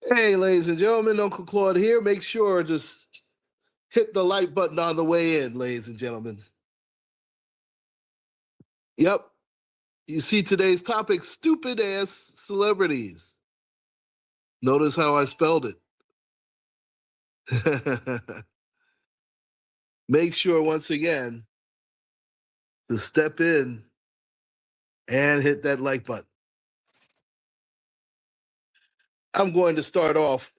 Hey, ladies and gentlemen, Uncle Claude here. Make sure just hit the like button on the way in, ladies and gentlemen. Yep. You see today's topic, stupid ass celebrities. Notice how I spelled it. Make sure once again to step in and hit that like button. I'm going to start off,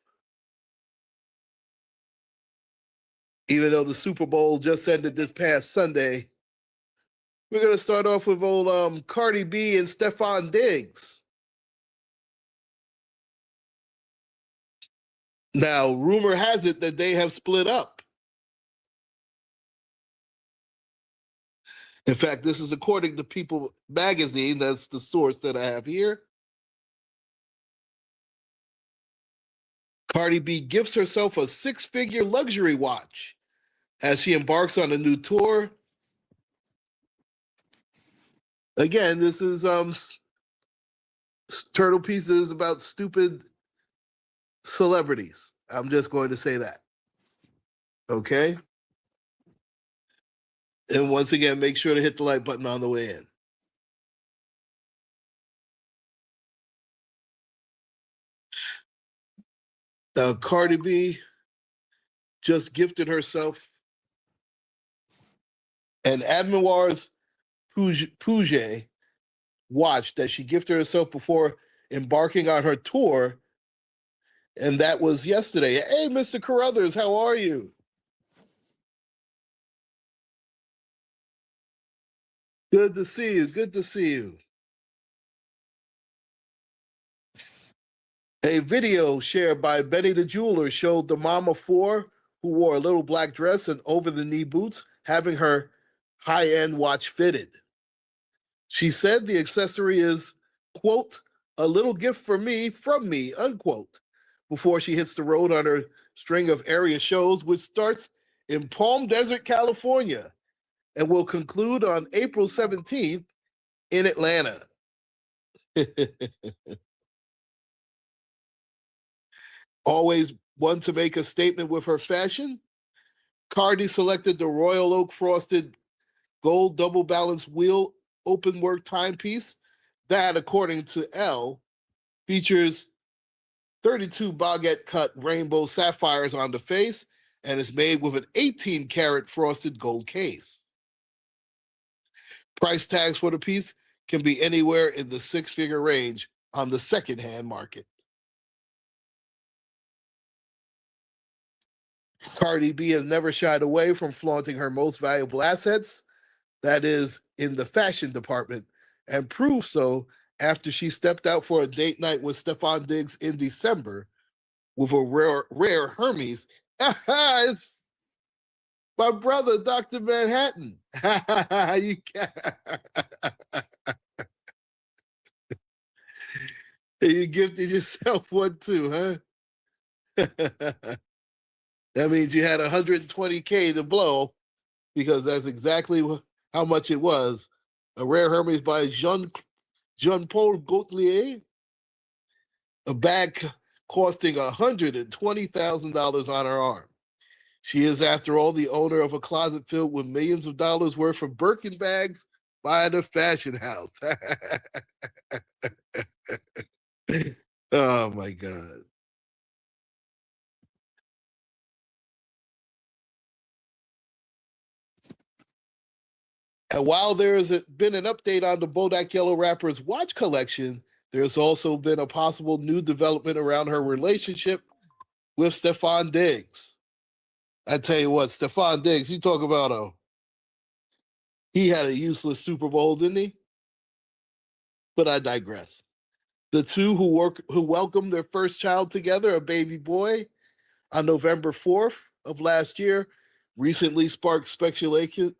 even though the Super Bowl just ended this past Sunday. We're going to start off with old Cardi B and Stefan Diggs. Now, rumor has it that they have split up. In fact, this is according to People magazine. That's the source that I have here. Cardi B gifts herself a six-figure luxury watch as she embarks on a new tour. Again, this is Turtle Pieces about stupid celebrities. I'm just going to say that. Okay? And once again, make sure to hit the like button on the way in. Cardi B just gifted herself an Admiral's Puget watch that she gifted herself before embarking on her tour. And that was yesterday. Hey, Mr. Carruthers, how are you? Good to see you. Good to see you. A video shared by Benny the Jeweler showed the mom of four who wore a little black dress and over-the-knee boots having her high-end watch fitted. She said the accessory is, quote, a little gift for me, from me, unquote, before she hits the road on her string of area shows, which starts in Palm Desert, California, and will conclude on April 17th in Atlanta. Always one to make a statement with her fashion, Cardi selected the Royal Oak frosted gold double balance wheel open work timepiece that, according to Elle, features 32 baguette cut rainbow sapphires on the face and is made with an 18 karat frosted gold case. Price tags for the piece can be anywhere in the six-figure range on the secondhand market. Cardi B has never shied away from flaunting her most valuable assets, that is, in the fashion department, and proved so after she stepped out for a date night with Stefan Diggs in December with a rare Hermes. It's my brother, Dr. Manhattan. You you gifted yourself one too, huh? That means you had 120K to blow, because that's exactly how much it was. A rare Hermes by Jean-Paul Gaultier, a bag costing $120,000 on her arm. She is, after all, the owner of a closet filled with millions of dollars worth of Birkin bags by the fashion house. Oh, my God. And while there has been an update on the Bodak Yellow rapper's watch collection, there's also been a possible new development around her relationship with Stefan Diggs. I tell you what, Stefan Diggs, you talk about he had a useless Super Bowl, didn't he? But I digress. The two who welcomed their first child together, a baby boy, on November 4th of last year, recently sparked speculations,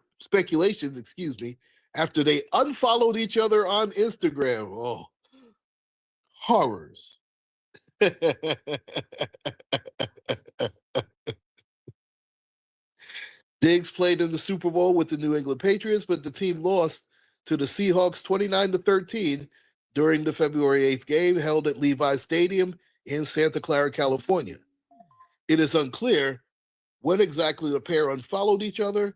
after they unfollowed each other on Instagram. Oh, horrors. Diggs played in the Super Bowl with the New England Patriots, but the team lost to the Seahawks 29-13 during the February 8th game held at Levi Stadium in Santa Clara, California. It is unclear when exactly the pair unfollowed each other.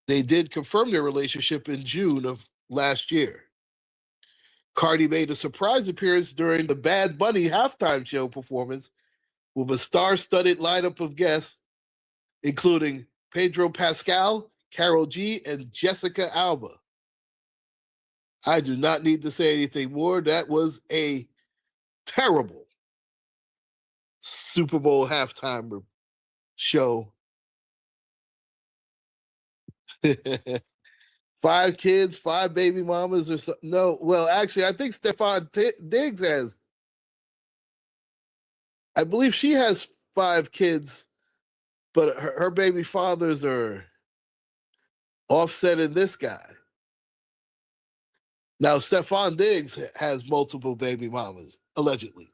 They did confirm their relationship in June of last year. Cardi made a surprise appearance during the Bad Bunny halftime show performance with a star-studded lineup of guests, including Pedro Pascal, Karol G, and Jessica Alba. I do not need to say anything more. That was a terrible Super Bowl halftime show. 5 kids, 5 baby mamas, or something. No, well, actually, I think Stefan Diggs has. I believe she has 5 kids, but her baby fathers are Offset and this guy. Now, Stefan Diggs has multiple baby mamas, allegedly.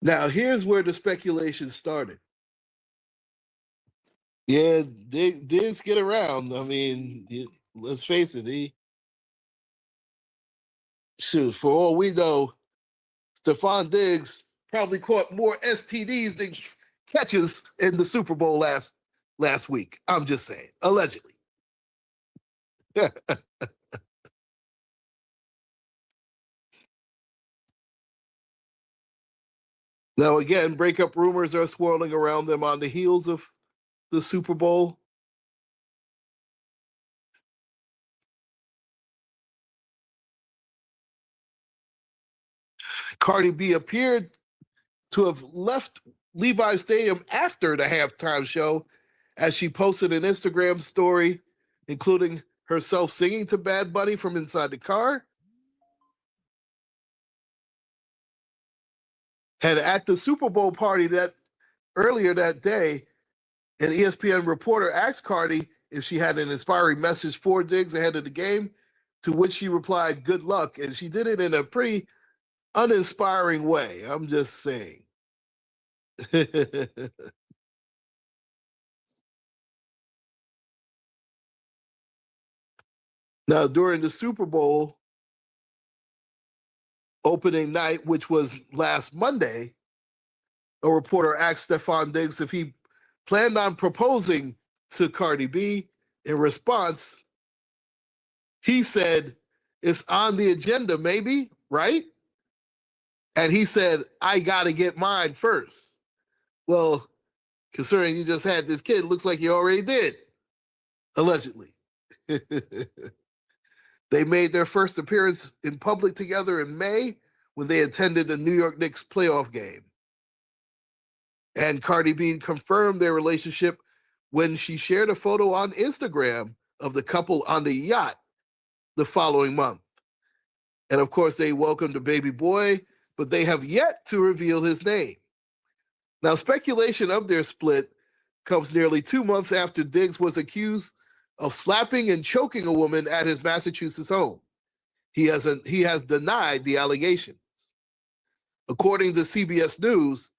Now, here's where the speculation started. Yeah, Diggs get around. I mean, let's face it. For all we know, Stefan Diggs probably caught more STDs than catches in the Super Bowl last week. I'm just saying, allegedly. Now, again, breakup rumors are swirling around them on the heels of the Super Bowl. Cardi B appeared to have left Levi's Stadium after the halftime show as she posted an Instagram story, including herself singing to Bad Bunny from inside the car. And at the Super Bowl party earlier that day, an ESPN reporter asked Cardi if she had an inspiring message for Diggs ahead of the game, to which she replied, "Good luck." And she did it in a pretty uninspiring way. I'm just saying. Now, during the Super Bowl opening night, which was last Monday, a reporter asked Stefan Diggs if he planned on proposing to Cardi B. In response, he said, "It's on the agenda, maybe, right?" And he said, "I got to get mine first." Well, considering you just had this kid, looks like you already did, allegedly. They made their first appearance in public together in May when they attended the New York Knicks playoff game. And Cardi B confirmed their relationship when she shared a photo on Instagram of the couple on the yacht the following month. And of course, they welcomed a baby boy, but they have yet to reveal his name. Now, speculation of their split comes nearly 2 months after Diggs was accused of slapping and choking a woman at his Massachusetts home. He has denied the allegations. According to CBS News,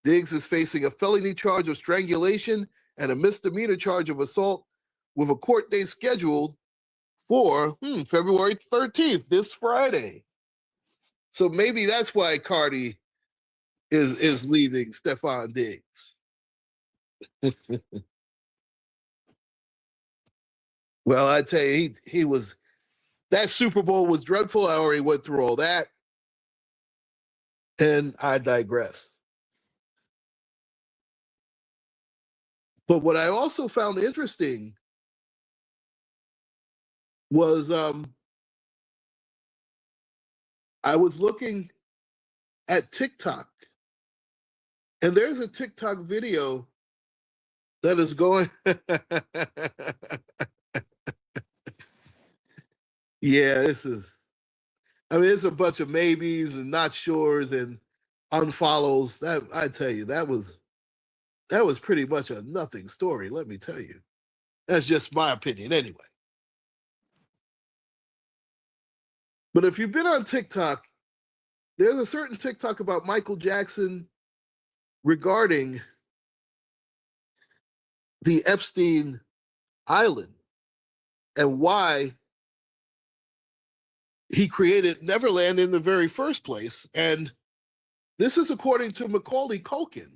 Diggs is facing a felony charge of strangulation and a misdemeanor charge of assault, with a court date scheduled for February 13th, this Friday. So maybe that's why Cardi is leaving Stefan Diggs. Well, I tell you, he was, that Super Bowl was dreadful. I already went through all that. And I digress. But what I also found interesting was I was looking at TikTok, and there's a TikTok video that is going. Yeah, it's a bunch of maybes and not sures and unfollows. That, I tell you, that was pretty much a nothing story, let me tell you. That's just my opinion anyway. But if you've been on TikTok, there's a certain TikTok about Michael Jackson regarding the Epstein Island and why he created Neverland in the very first place. And this is according to Macaulay Culkin.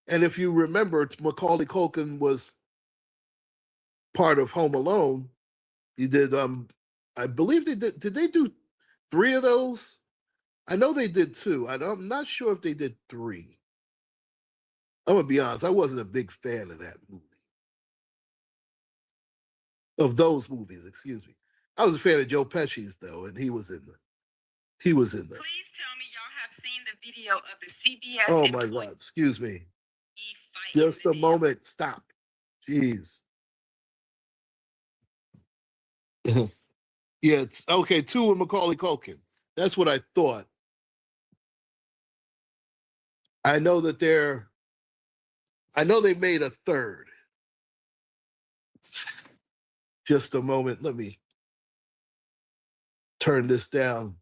And if you remember, Macaulay Culkin was part of Home Alone. He did, I believe did they do 3 of those? I know they did 2. I'm not sure if they did 3. I'm gonna be honest, I wasn't a big fan of that movie. Of those movies, excuse me. I was a fan of Joe Pesci's though, and he was in the. Please tell me y'all have seen the video of the CBS. Oh my God! Excuse me. Just a moment. Stop. Jeez. Yeah, it's okay. 2 with Macaulay Culkin. That's what I thought. I know that they made a 3rd. Just a moment. Let me turn this down.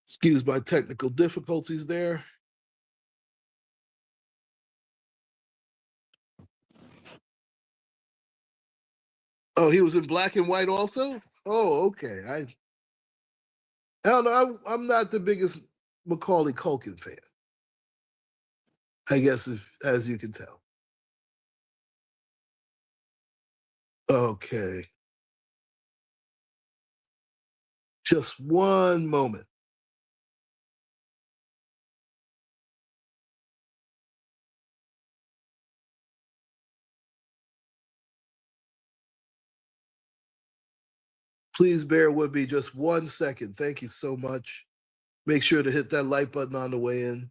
Excuse my technical difficulties there. Oh, he was in black and white also? Oh, okay. I don't know. I'm not the biggest Macaulay Culkin fan. I guess, as you can tell. Okay. Just one moment. Please bear with me just 1 second. Thank you so much. Make sure to hit that like button on the way in.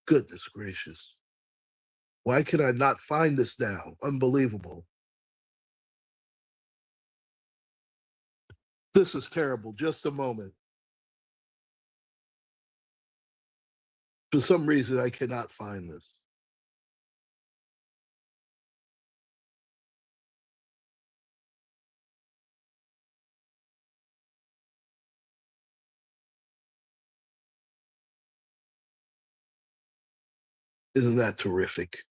Goodness gracious. Why can I not find this now? Unbelievable. This is terrible. Just a moment. For some reason, I cannot find this. Isn't that terrific?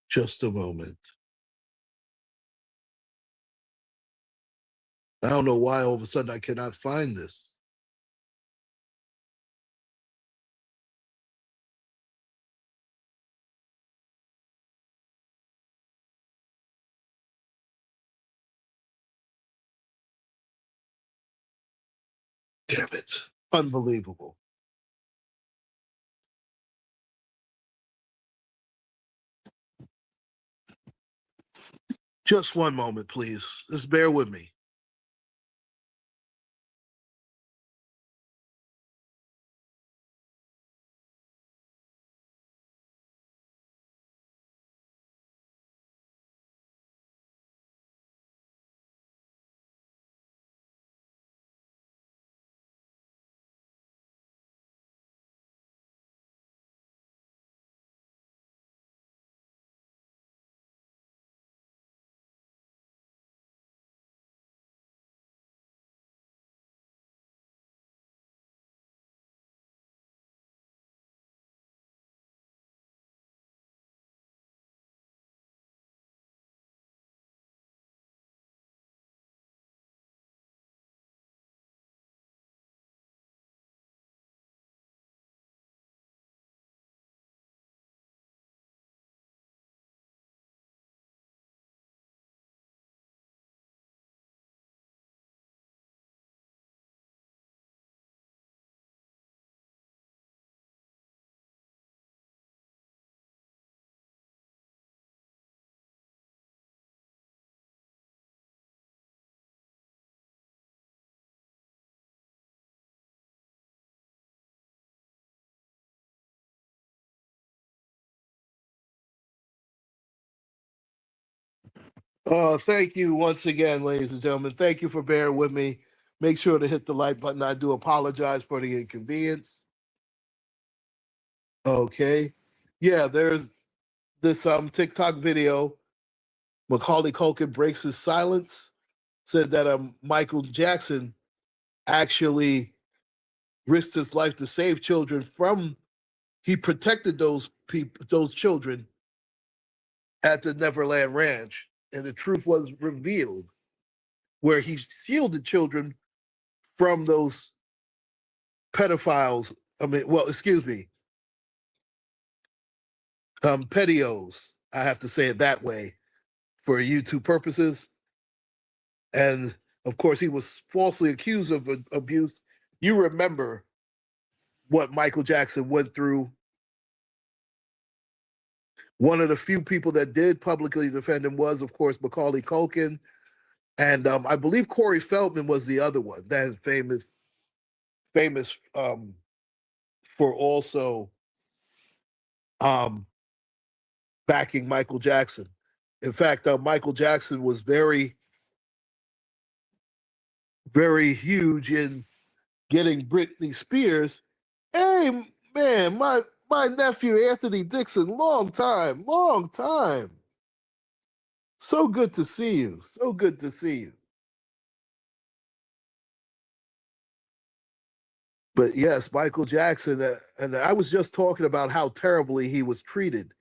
Just a moment. I don't know why all of a sudden I cannot find this. Damn it. Unbelievable. Just one moment, please. Just bear with me. Thank you once again, ladies and gentlemen. Thank you for bearing with me. Make sure to hit the like button. I do apologize for the inconvenience. Okay. Yeah, there's this TikTok video. Macaulay Culkin breaks his silence, said that Michael Jackson actually risked his life to save children from he protected those people, those children at the Neverland Ranch. And the truth was revealed where he shielded children from those pedophiles. I mean, well, excuse me, pedios. I have to say it that way for YouTube purposes. And of course, he was falsely accused of abuse. You remember what Michael Jackson went through. One of the few people that did publicly defend him was, of course, Macaulay Culkin. And I believe Corey Feldman was the other one that is famous for also backing Michael Jackson. In fact, Michael Jackson was very, very huge in getting Britney Spears. Hey, man, my nephew Anthony Dixon, long time. So good to see you. So good to see you. But yes, Michael Jackson, and I was just talking about how terribly he was treated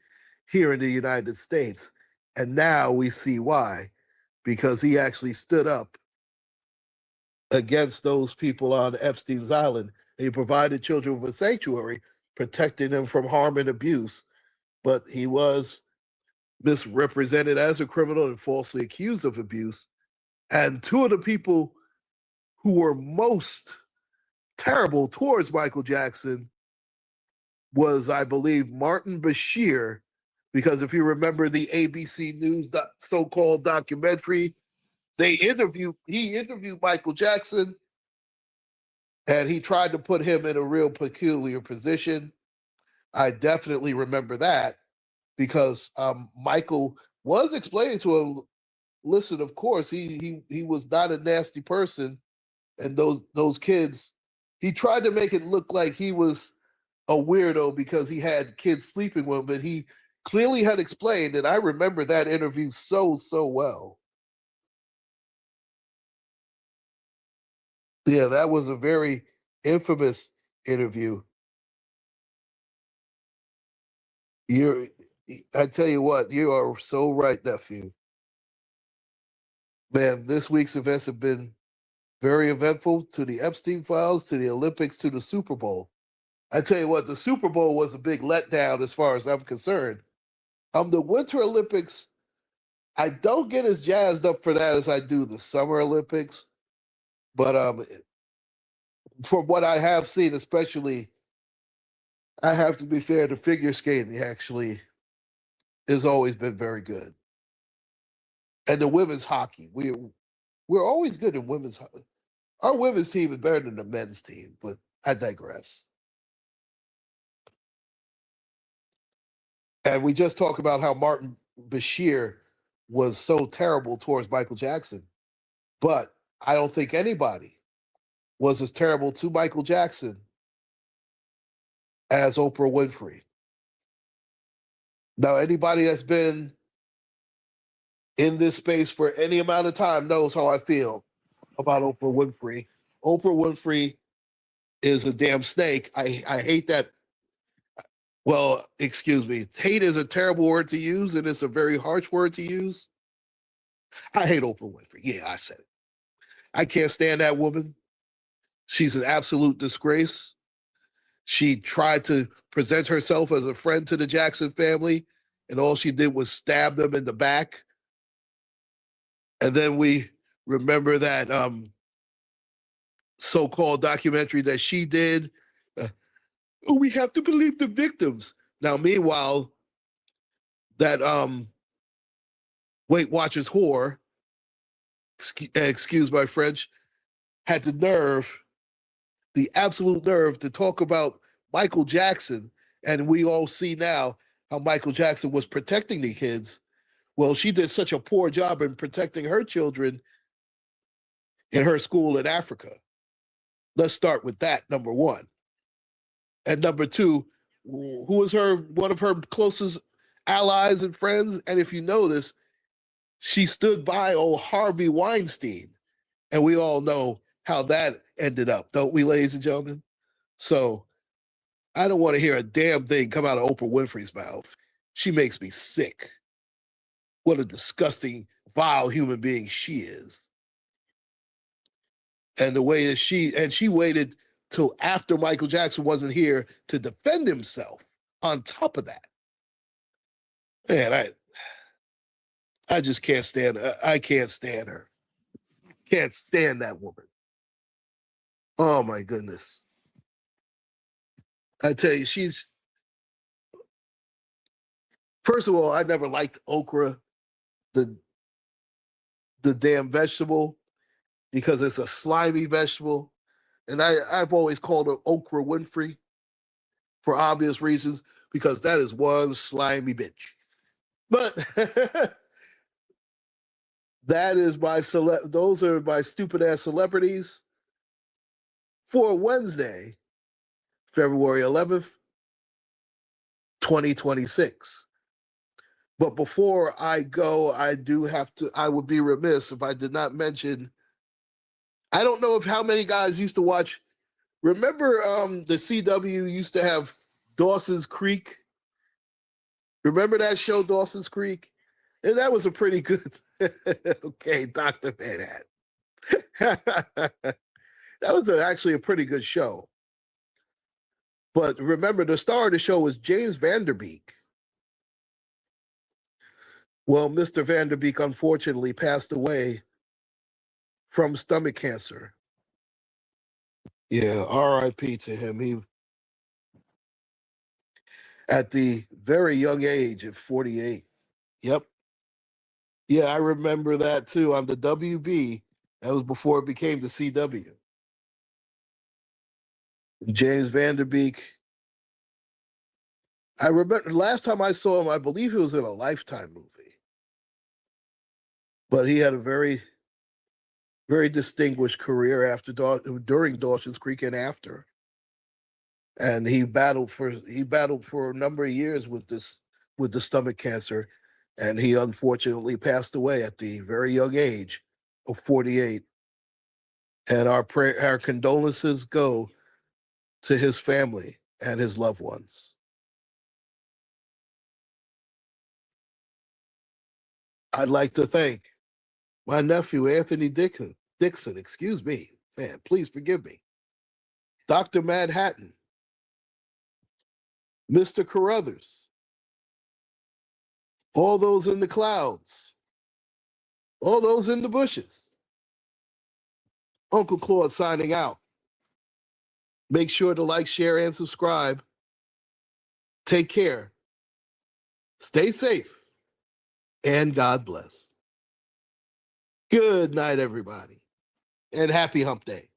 here in the United States. And now we see why, because he actually stood up against those people on Epstein's Island. And he provided children with a sanctuary, protecting them from harm and abuse. But he was misrepresented as a criminal and falsely accused of abuse. And two of the people who were most terrible towards Michael Jackson was, I believe, Martin Bashir, because if you remember the ABC News so-called documentary, he interviewed Michael Jackson, and he tried to put him in a real peculiar position. I definitely remember that because Michael was explaining to him, listen, of course, he was not a nasty person, and those kids, he tried to make it look like he was a weirdo because he had kids sleeping with him, but he clearly had explained, and I remember that interview so well. Yeah, that was a very infamous interview. I tell you what, you are so right, nephew. Man, this week's events have been very eventful, to the Epstein files, to the Olympics, to the Super Bowl. I tell you what, the Super Bowl was a big letdown as far as I'm concerned. The Winter Olympics, I don't get as jazzed up for that as I do the Summer Olympics. But from what I have seen, especially, I have to be fair, the figure skating actually has always been very good. And the women's hockey, we're always good in women's hockey. Our women's team is better than the men's team, but I digress. And we just talked about how Martin Bashir was so terrible towards Michael Jackson. But I don't think anybody was as terrible to Michael Jackson as Oprah Winfrey. Now, anybody that's been in this space for any amount of time knows how I feel about Oprah Winfrey. Oprah Winfrey is a damn snake. I hate that. Well, excuse me. Hate is a terrible word to use, and it's a very harsh word to use. I hate Oprah Winfrey. Yeah, I said it. I can't stand that woman. She's an absolute disgrace. She tried to present herself as a friend to the Jackson family, and all she did was stab them in the back. And then we remember that so-called documentary that she did. Oh, we have to believe the victims. Now, meanwhile, that Weight Watchers whore, excuse my French, had the absolute nerve to talk about Michael Jackson. And we all see now how Michael Jackson was protecting the kids Well, she did such a poor job in protecting her children in her school in Africa. Let's start with that, number one. And number two, who was one of her closest allies and friends? And if you notice, she stood by old Harvey Weinstein. And we all know how that ended up, don't we, ladies and gentlemen? So I don't want to hear a damn thing come out of Oprah Winfrey's mouth. She makes me sick. What a disgusting, vile human being she is. And the way that she waited till after Michael Jackson wasn't here to defend himself on top of that. Man, I just can't stand her. I can't stand her. Can't stand that woman. Oh my goodness. I tell you, first of all, I never liked okra, the damn vegetable, because it's a slimy vegetable. And I've always called her Okra Winfrey for obvious reasons, because that is one slimy bitch. But those are my stupid ass celebrities for Wednesday, February 11th, 2026. But before I go, I would be remiss if I did not mention, I don't know how many guys used to watch. Remember the CW used to have Dawson's Creek? Remember that show, Dawson's Creek? And that was a pretty good, okay, Dr. Manhattan. That was actually a pretty good show. But remember, the star of the show was James Van Der Beek. Well, Mr. Van Der Beek unfortunately passed away from stomach cancer. Yeah, R.I.P. to him. He, at the very young age of 48. Yep. Yeah, I remember that too on the WB. That was before it became the CW. James Van Der Beek. I remember last time I saw him, I believe he was in a Lifetime movie. But he had a very, very distinguished career during Dawson's Creek and after. And he battled for a number of years with the stomach cancer, and he unfortunately passed away at the very young age of 48. And our condolences go to his family and his loved ones. I'd like to thank my nephew, Anthony Dixon, excuse me, man, please forgive me, Dr. Manhattan, Mr. Carruthers, all those in the clouds, all those in the bushes. UncleClaude signing out. Make sure to like, share, and subscribe. Take care. Stay safe. And God bless. Good night, everybody. And happy hump day.